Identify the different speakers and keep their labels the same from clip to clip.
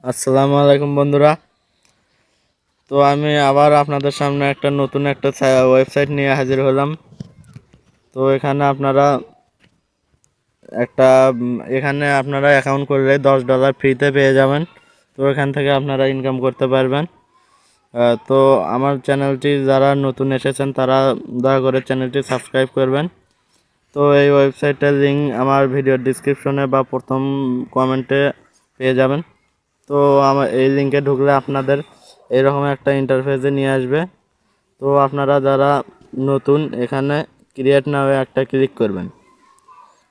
Speaker 1: আসসালামু আলাইকুম বন্ধুরা। তো আমি আবার আপনাদের সামনে নতুন একটা ওয়েবসাইট নিয়ে হাজির হলাম। তো এখানে আপনারা অ্যাকাউন্ট করলে $10 ফ্রিতে পেয়ে যাবেন। তো এখান থেকে আপনারা ইনকাম করতে পারবেন। তো আমার চ্যানেলটি যারা নতুন এসেছেন তারা দয়া করে চ্যানেলটি সাবস্ক্রাইব করবেন। তো এই ওয়েবসাইটের লিঙ্ক আমার ভিডিওর ডিসক্রিপশনে বা প্রথম কমেন্টে পেয়ে যাবেন। তো আমার এই লিঙ্কে ঢুকলে আপনাদের এইরকম একটা ইন্টারফেসে নিয়ে আসবে। তো আপনারা যারা নতুন এখানে ক্রিয়েট নাও একটা ক্লিক করবেন।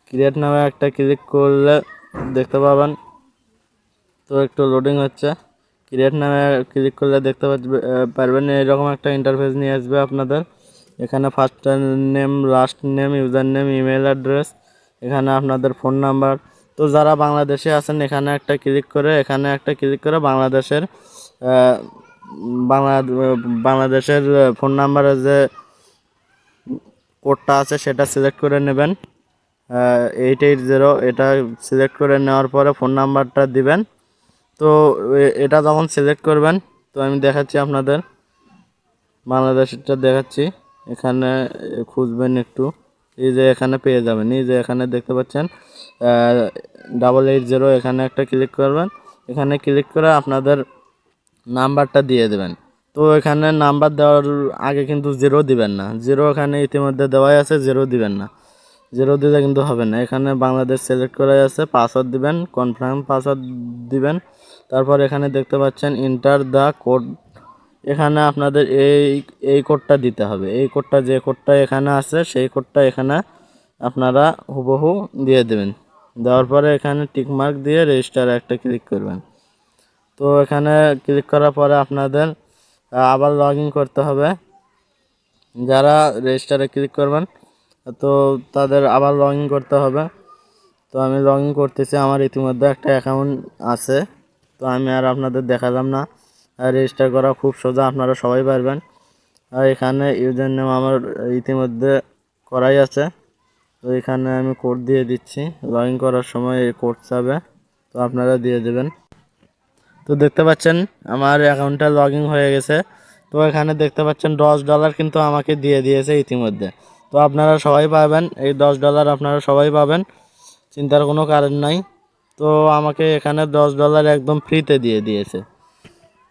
Speaker 1: ক্রিয়েট নাও একটা ক্লিক করলে দেখতে পাবেন। তো একটু লোডিং হচ্ছে। ক্রিয়েট নামে ক্লিক করলে দেখতে পারবেন এইরকম একটা ইন্টারফেস নিয়ে আসবে আপনাদের। এখানে first name, last name, user name, email address, এখানে আপনাদের ফোন নাম্বার। তো যারা বাংলাদেশে আছেন এখানে একটা ক্লিক করে বাংলাদেশের ফোন নাম্বারের যে কোডটা আছে সেটা সিলেক্ট করে নেবেন। 880 এটা সিলেক্ট করে নেওয়ার পরে ফোন নাম্বারটা দিবেন। তো এটা যখন সিলেক্ট করবেন, তো আমি দেখাচ্ছি আপনাদের বাংলাদেশটা দেখাচ্ছি। এখানে খুঁজবেন একটু, এই যে এখানে পেয়ে যাবেন। এই যে এখানে দেখতে পাচ্ছেন 880, এখানে একটা ক্লিক করবেন। এখানে ক্লিক করে আপনাদের নাম্বারটা দিয়ে দেবেন। তো এখানে নাম্বার দেওয়ার আগে কিন্তু জিরো দিবেন না। জিরো এখানে ইতিমধ্যে দেওয়াই আছে, জিরো দিবেন না। জিরো দিলে কিন্তু হবে না। এখানে বাংলাদেশ সিলেক্ট করা আছে, পাসওয়ার্ড দিবেন, কনফার্ম পাসওয়ার্ড দিবেন। তারপর এখানে দেখতে পাচ্ছেন ইন্টার দ্য কোড। এখানে আপনাদের এই কোডটা দিতে হবে। এই কোডটা, যে কোডটা এখানে আছে সেই কোডটা এখানে আপনারা হুবহু দিয়ে দেবেন। দেওয়ার পরে এখানে টিকমার্ক দিয়ে রেজিস্টার একটা ক্লিক করবেন। তো এখানে ক্লিক করার পরে আপনাদের আবার লগ ইন করতে হবে। যারা রেজিস্টারে ক্লিক করবেন তো তাদের আবার লগ ইন করতে হবে। তো আমি লগ ইন করতেছি, আমার ইতিমধ্যে একটা অ্যাকাউন্ট আছে। তো আমি আর আপনাদের দেখালাম না। রেজিস্টার করা খুব সোজা, আপনারা সবাই পারবেন। আর এখানে ইউজার নেম আমার ইতিমধ্যে করাই আছে। তো এখানে আমি কোড দিয়ে দিচ্ছি। লগ ইন করার সময় এই কোড চাবে, তো আপনারা দিয়ে দেবেন। তো দেখতে পাচ্ছেন আমার অ্যাকাউন্টটা লগ ইন হয়ে গেছে। তো এখানে দেখতে পাচ্ছেন $10 কিন্তু আমাকে দিয়ে দিয়েছে ইতিমধ্যে। তো আপনারা সবাই পাবেন, এই $10 আপনারা সবাই পাবেন, চিন্তার কোনো কারণ নাই। তো আমাকে এখানে $10 একদম ফ্রিতে দিয়ে দিয়েছে।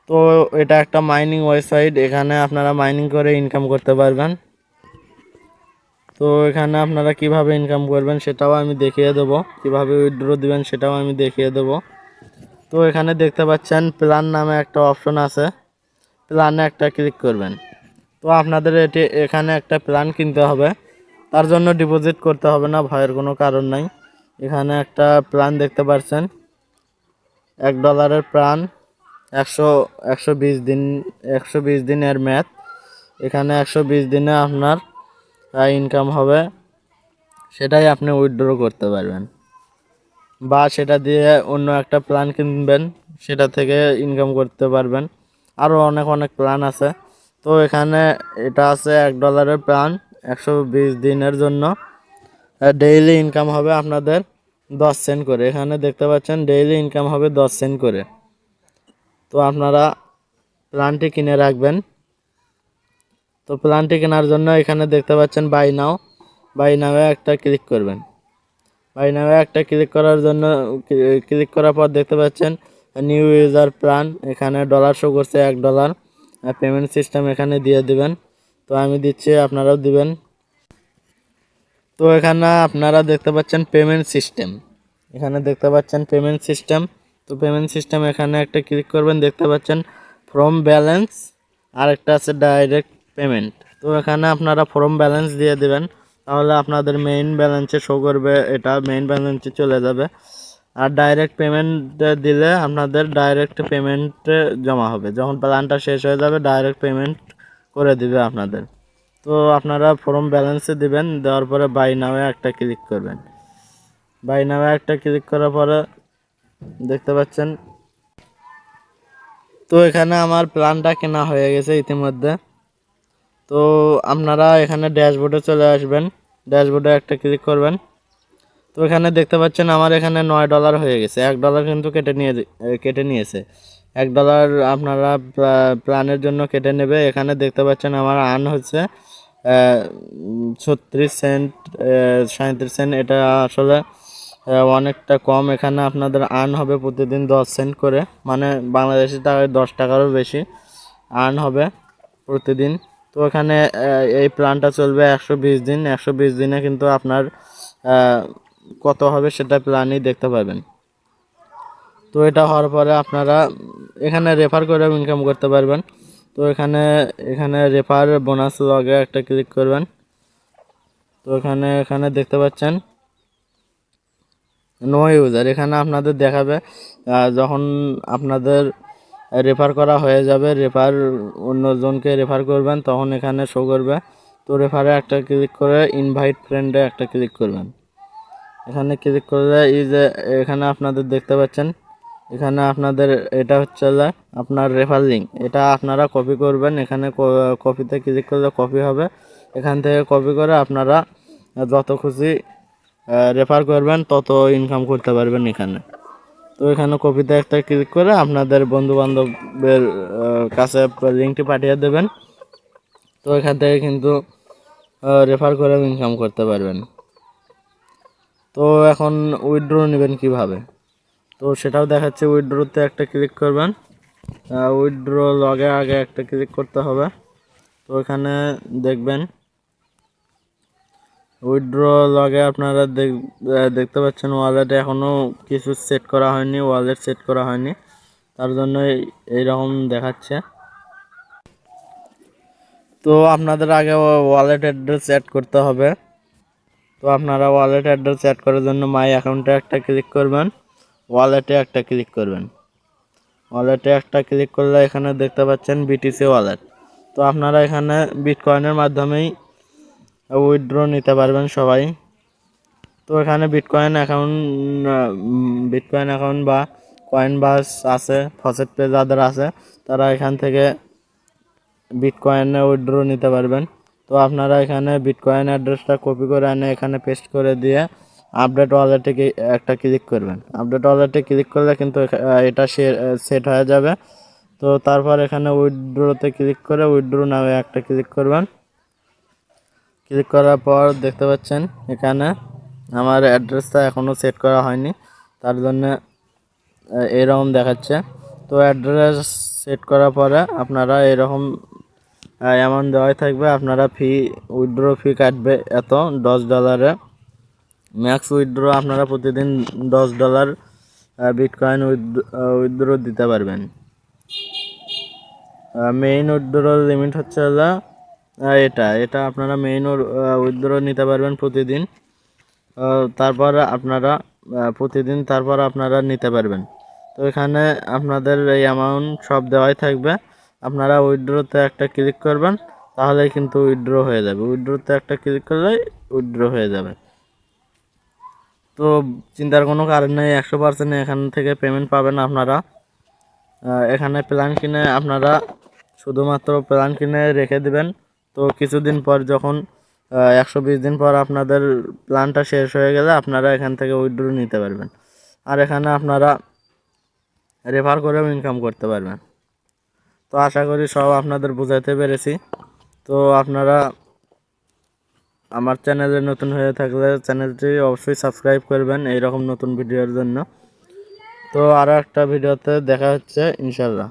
Speaker 1: তো এটা একটা মাইনিং ওয়েবসাইট, এখানে আপনারা মাইনিং করে ইনকাম করতে পারবেন। তো এখানে আপনারা কিভাবে ইনকাম করবেন সেটাও আমি দেখিয়ে দেবো, কিভাবে উইথড্র দিবেন সেটাও আমি দেখিয়ে দেবো। তো এখানে দেখতে পাচ্ছেন প্ল্যান নামে একটা অপশন আছে, প্ল্যানে একটা ক্লিক করবেন। তো আপনাদের এখানে একটা প্ল্যান কিনতে হবে, তার জন্য ডিপোজিট করতে হবে না, ভয়ের কোনো কারণ নাই। এখানে একটা প্ল্যান দেখতে পাচ্ছেন, $1 প্ল্যান, 120 দিন, 120 দিনের ম্যাথ। এখানে 120 দিনে আপনার ইনকাম হবে, সেটাই আপনি উইথড্র করতে পারবেন, বা সেটা দিয়ে অন্য একটা প্ল্যান কিনবেন, সেটা থেকে ইনকাম করতে পারবেন। আরও অনেক অনেক প্ল্যান আছে। তো এখানে এটা আছে $1 প্ল্যান, 120 দিনের জন্য। ডেইলি ইনকাম হবে আপনাদের 10 সেন্ট করে। এখানে দেখতে পাচ্ছেন ডেইলি ইনকাম হবে 10 সেন্ট করে। তো আপনারা প্ল্যানটি কিনে রাখবেন। তো প্ল্যানটি কেনার জন্য এখানে দেখতে পাচ্ছেন বাই নাও একটা ক্লিক করবেন। বাই নাও একটা ক্লিক করার জন্য ক্লিক করার পর দেখতে পাচ্ছেন নিউ ইউজার প্ল্যান, এখানে ডলার শো করছে $1। পেমেন্ট সিস্টেম এখানে দিয়ে দিবেন। তো আমি দিচ্ছি, আপনারাও দিবেন। তো এখানে আপনারা দেখতে পাচ্ছেন পেমেন্ট সিস্টেম, এখানে দেখতে পাচ্ছেন পেমেন্ট সিস্টেম। তো পেমেন্ট সিস্টেম এখানে একটা ক্লিক করবেন। দেখতে পাচ্ছেন ফ্রম ব্যালেন্স, আর একটা আছে ডাইরেক্ট পেমেন্ট। তো এখানে আপনারা ফ্রম ব্যালেন্স দিয়ে দেবেন, তাহলে আপনাদের মেইন ব্যালেন্সে শো করবে, এটা মেইন ব্যালেন্সে চলে যাবে। আর ডাইরেক্ট পেমেন্ট দিলে আপনাদের ডাইরেক্ট পেমেন্টে জমা হবে, যখন প্ল্যানটা শেষ হয়ে যাবে ডাইরেক্ট পেমেন্ট করে দিবে আপনাদের। তো আপনারা ফর্ম ব্যালেন্সে দিবেন, দেওয়ার পরে বাই নামে একটা ক্লিক করবেন। বাই নামে একটা ক্লিক করার পরে দেখতে পাচ্ছেন, তো এখানে আমার প্ল্যানটা কেনা হয়ে গেছে ইতিমধ্যে। তো আপনারা এখানে ড্যাশবোর্ডে চলে আসবেন, ড্যাশবোর্ডে একটা ক্লিক করবেন। তো এখানে দেখতে পাচ্ছেন আমার এখানে $9 হয়ে গেছে। $1 কিন্তু কেটে নিয়েছে। $1 আপনারা প্ল্যানের জন্য কেটে নেবে। এখানে দেখতে পাচ্ছেন আমার আর্ন হচ্ছে 36 সেন্ট 37 এটা আসলে অনেকটা কম। এখানে আপনাদের আর্ন হবে প্রতিদিন 10 সেন্ট করে, মানে বাংলাদেশি টাকায় 10 টাকারও বেশি আর্ন হবে প্রতিদিন। তো এখানে এই প্ল্যানটা চলবে 120 দিন। 120 দিনে কিন্তু আপনার কত হবে সেটা প্ল্যানই দেখতে পাবেন। তো এটা হওয়ার পরে আপনারা এখানে রেফার করে ইনকাম করতে পারবেন। তো এখানে রেফার বোনাস লগে একটা ক্লিক করবেন। তো এখানে দেখতে পাচ্ছেন নো ইউজার। এখানে আপনাদের দেখাবে যখন আপনাদের রেফার করা হয়ে যাবে, অন্যজনকে রেফার করবেন, তখন এখানে শো করবে। তো রেফারে একটা ক্লিক করে ইনভাইট ফ্রেন্ডে একটা ক্লিক করবেন। এখানে ক্লিক করলে এই যে এখানে আপনাদের দেখতে পাচ্ছেন, এখানে আপনাদের এটা হচ্ছে আপনার রেফার লিঙ্ক। এটা আপনারা কপি করবেন। এখানে কপিতে ক্লিক করলে কপি হবে। এখান থেকে কপি করে আপনারা যত খুশি রেফার করবেন তত ইনকাম করতে পারবেন এখানে। তো এখানে কপিতে একটা ক্লিক করে আপনাদের বন্ধু বান্ধবের কাছে লিঙ্কটি পাঠিয়ে দেবেন। তো এখান থেকে কিন্তু রেফার করে ইনকাম করতে পারবেন। তো এখন উইথড্র নেবেন কিভাবে, তো সেটাও দেখাচ্ছে। উইথড্রতে একটা ক্লিক করবেন। উইথড্র লগে আগে একটা ক্লিক করতে হবে। তো এখানে দেখবেন উইথড্র লগে আপনারা দেখতে পাচ্ছেন ওয়ালেটে এখনও কিছু সেট করা হয়নি, ওয়ালেট সেট করা হয়নি, তার জন্য এইরকম দেখাচ্ছে। তো আপনাদের আগে ওয়ালেট অ্যাড্রেস অ্যাড করতে হবে। তো আপনারা ওয়ালেট অ্যাড্রেস অ্যাড করার জন্য মাই অ্যাকাউন্টে একটা ক্লিক করবেন, ওয়ালেটে একটা ক্লিক করবেন। ওয়ালেটে একটা ক্লিক করলে এখানে দেখতে পাচ্ছেন বিটিসি ওয়ালেট। তো আপনারা এখানে বিটকয়েনের মাধ্যমেই উইথড্র নিতে পারবেন সবাই। তো এখানে বিটকয়েন অ্যাকাউন্ট বা কয়েন বাস আছে, ফসেট পে যাদের আছে তারা এখান থেকে বিটকয়েনে উইথড্র নিতে পারবেন। তো আপনারা এখানে বিটকয়েন অ্যাড্রেসটা কপি করে এনে এখানে পেস্ট করে দিয়ে আপডেট ওয়ালেটে একটা ক্লিক করবেন। আপডেট ওয়ালেটে ক্লিক করলে কিন্তু এটা সেট হয়ে যাবে। তো তারপর এখানে উইথড্রতে ক্লিক করে উইথড্র নামে একটা ক্লিক করবেন। ক্লিক করার পর দেখতে পাচ্ছেন এখানে আমার অ্যাড্রেসটা এখনও সেট করা হয়নি, তার জন্য এরকম দেখাচ্ছে। তো অ্যাড্রেস সেট করার পরে আপনারা এরকম অ্যামাউন্ট দেওয়াই থাকবে। আপনারা উইথড্র ফি কাটবে এত $10। ম্যাক্স উইথড্র আপনারা প্রতিদিন $10 বিটকয়েন উইথড্র দিতে পারবেন। মেইন উইথড্র লিমিট হচ্ছে এটা আপনারা মেইন উইথড্র নিতে পারবেন প্রতিদিন। তারপর আপনারা নিতে পারবেন। তো এখানে আপনাদের এই অ্যামাউন্ট সব দেওয়াই থাকবে। আপনারা উইথড্রতে একটা ক্লিক করবেন, তাহলে কিন্তু উইথড্র হয়ে যাবে। উইথড্রতে একটা ক্লিক করলেই উইথড্র হয়ে যাবে। তো চিন্তার কোনো কারণ নেই, 100% এখান থেকে পেমেন্ট পাবেন আপনারা। এখানে প্ল্যান কিনে আপনারা শুধুমাত্র প্ল্যান কিনে রেখে দিবেন। তো কিছুদিন পর যখন 120 দিন পর আপনাদের প্ল্যানটা শেষ হয়ে গেলে আপনারা এখান থেকে উইথড্র নিতে পারবেন। আর এখানে আপনারা রেফার করেও ইনকাম করতে পারবেন। তো আশা করি সব আপনাদের বোঝাতে পেরেছি। তো আপনারা আমার চ্যানেলে নতুন হয়ে থাকলে চ্যানেলটি অবশ্যই সাবস্ক্রাইব করবেন এইরকম নতুন ভিডিওর জন্য। তো আরও একটা ভিডিওতে দেখা হচ্ছে ইনশাল্লাহ।